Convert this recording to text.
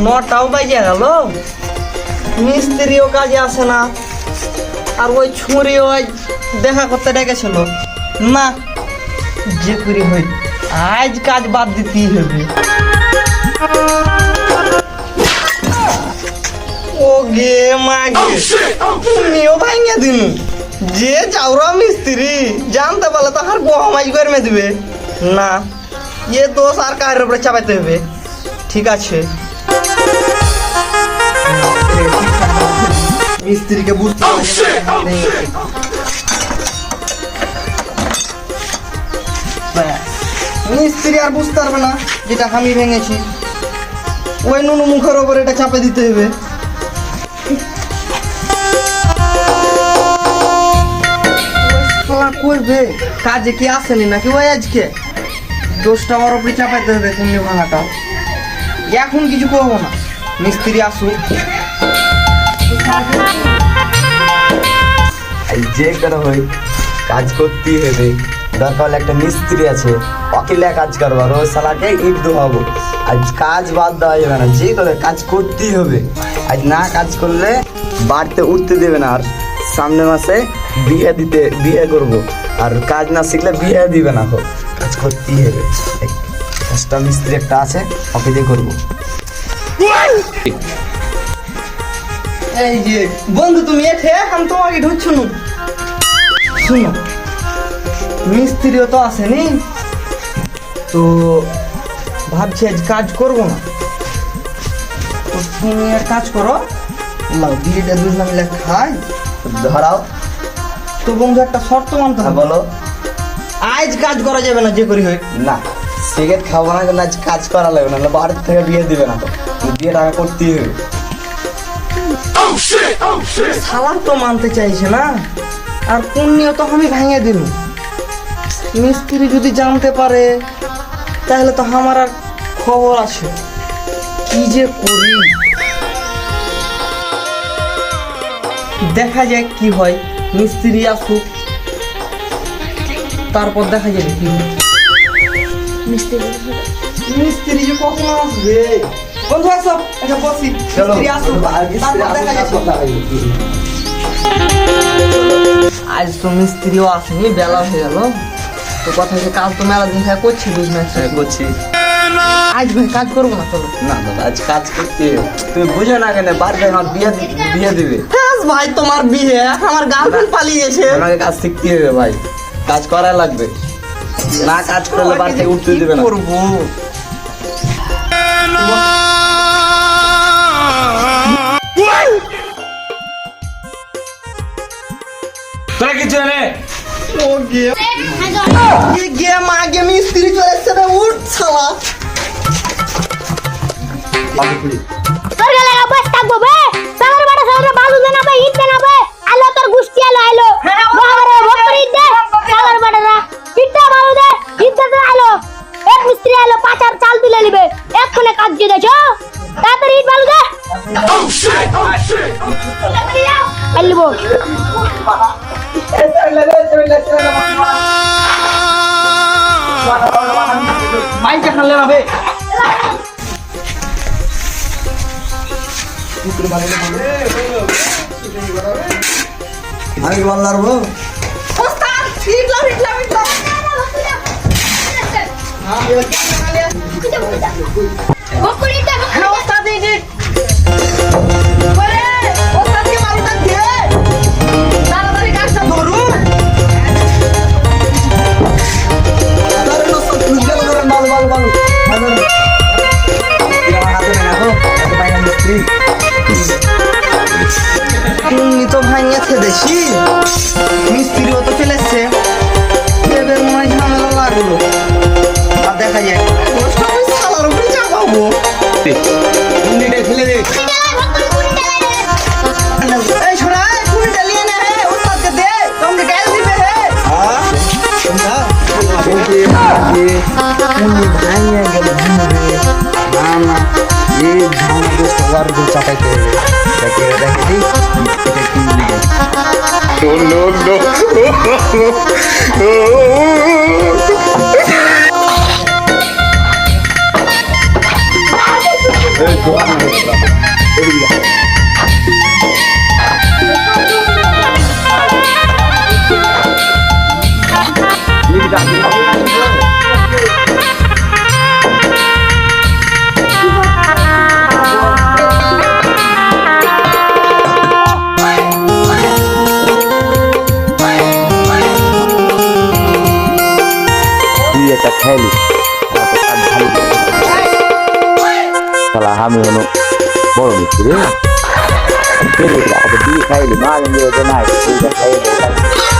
9টাও বাজে গেল, মিস্ত্রিও কাজে আসে না, আর ওই ছুরিও দেখা করতে ডেকেছিল না। যে করি হই আজ কাজ বাদ দিতেই হবে। ও গে মাগে তুমিও ভাঙিয়ে দিন। যে চাউরা মিস্ত্রি জানতে পারলে তো আর বহমাজ করে দিবে না। এ দোষ আর কারের উপরে চাপাইতে হবে। ঠিক আছে, মিস্ত্রিকে বুঝতে মিস্ত্রি আর বুঝতে পারবে না যেটা আমি ভেঙেছি। ওই নুনু মুখের ওপর এটা চাপে দিতে হবে। করবে কাজে কি আসেনি নাকি ওই আজকে দোষটা ওর উপরে চাপাইতে হবে। তুমি ভাঙাটা এখন কিছু করবো না, মিস্ত্রি আসুক। যে করে হই কাজ করতেই হবে। দরকার হলে একটা মিস্ত্রি আছে, অকিলে কাজ করবো, আর ওই শালাকে ইট ধোয়াবো। আজ কাজ বাদ দেওয়া যাবে না, যে করে কাজ করতেই হবে। আজ না কাজ করলে বাড়িতে উঠতে দেবে না। আর সামনে মাসে বিয়ে করব, আর কাজ না শিখলে বিয়ে দিবে না। তো কাজ করতেই হবে। কাজটা মিস্ত্রি একটা আছে, ওকে দিয়ে করবো। এই যে বন্ধু তুমি এঠে আমি তোমাকে ঢুকছো না। শুনো, মিস্ত্রিও তো আসেনি, তো ভাবছি আজ কাজ করবো না। তো তুমি এক কাজ করো, লাও বিয়েটা দুজন মিলে খাই। ধরাও তো বন্ধু একটা শর্ত মানতে হবে। বলো। আজ কাজ করা যাবে না যে করি হোক। না সিগারেট খাবো না, কিন্তু আজ কাজ করা লাগবে না, বাড়ির থেকে বিয়ে দিবে না। তো বিয়েটা আগে করতেই হবে। সালার তো মানতে চাইছে না, আর পুণ্য তো আমি ভেঙে দিন। মিস্ত্রি যদি জানতে পারে তাহলে তো আমার আর খবর আছে। কি যে করি, দেখা যাক কি হয়। মিস্ত্রি আসুক, তারপর দেখা যাবে কি হয়। মিস্ত্রি যে কখন আসবে। বন্ধু আসো, এটা বসি। মিস্ত্রি আসুক, তারপর দেখা যাবে। আজ তো মিস্ত্রিও আসেনি, বেলা হয়ে গেল। তো কথা হচ্ছে কাজ তো মেলা দিন থেকে করছি, বিজনেস করছি। আজ ভাই কাজ করবো না, চলো। না দাদা আজ কাজ করতে হবে। তুমি বুঝো না কেন, বাড়িতে আমার বিয়ে দিবে। হ্যাঁ ভাই, তোমার বিয়ে, আমার গার্লফ্রেন্ড পালিয়ে গেছে। আমাকে কাজ শিখতে হবে ভাই, কাজ করা লাগবে। না কাজ করলে বাড়ি থেকে উঠতে দিবে না। করবো তোরা কিছু জানে ও গিয়ে মাগে মিস্ত্রি চলে এসছে রে, উঠ শালা। তোর গেলে বস থাকবো বে, সাগর বাড়া সাগর বালু দেনা বে, ইট দেনা বে, আলো তোর গুষ্টি আলো বাবারে ভক্তর ইট দে, সাগর বাড়া ইটটা বালু দে, ইট দে আলো। এক মিস্ত্রি আলো, 5 আর চাল তুলে নিবে, এক্ষুনি কাজ দিয়ে দেছো। তাড়াতাড়ি ইট বালু দে। আলবো মাইকে খালে না বে। আমি বল লারবো। ওস্তাদ ইটলা ইটলা ইটলা। ভক্তর ইট দে। হ্যাঁ ওস্তাদ ইট। ওরে ওস্তাদকে মারুটা দে, তাড়াতাড়ি কাজটা ধরুন। তুমি তো ভাঙিয়েছে দেখি, মিস্ত্রিও তো চলে এসছে, এবার মনে হয় ঝামেলা লাগলো। আর দেখা যায় সালার উপরে চাপাবো। ফেলে দে। এই শোনা, কুড়িটা নিয়ে নে হে, ওস্তাদকে দে, তোমাকে গাল দিবে হে। ভাঙিয়ে গেল না না, এই ঝামেলা সবার উপর চাপাইতে হবে। দেখে দেখে এটা কি তুই একটা খাইলি শালা আমি হলো বড় মিস্ত্রি রে দিয়ে খাইলি মা নাই খাইলি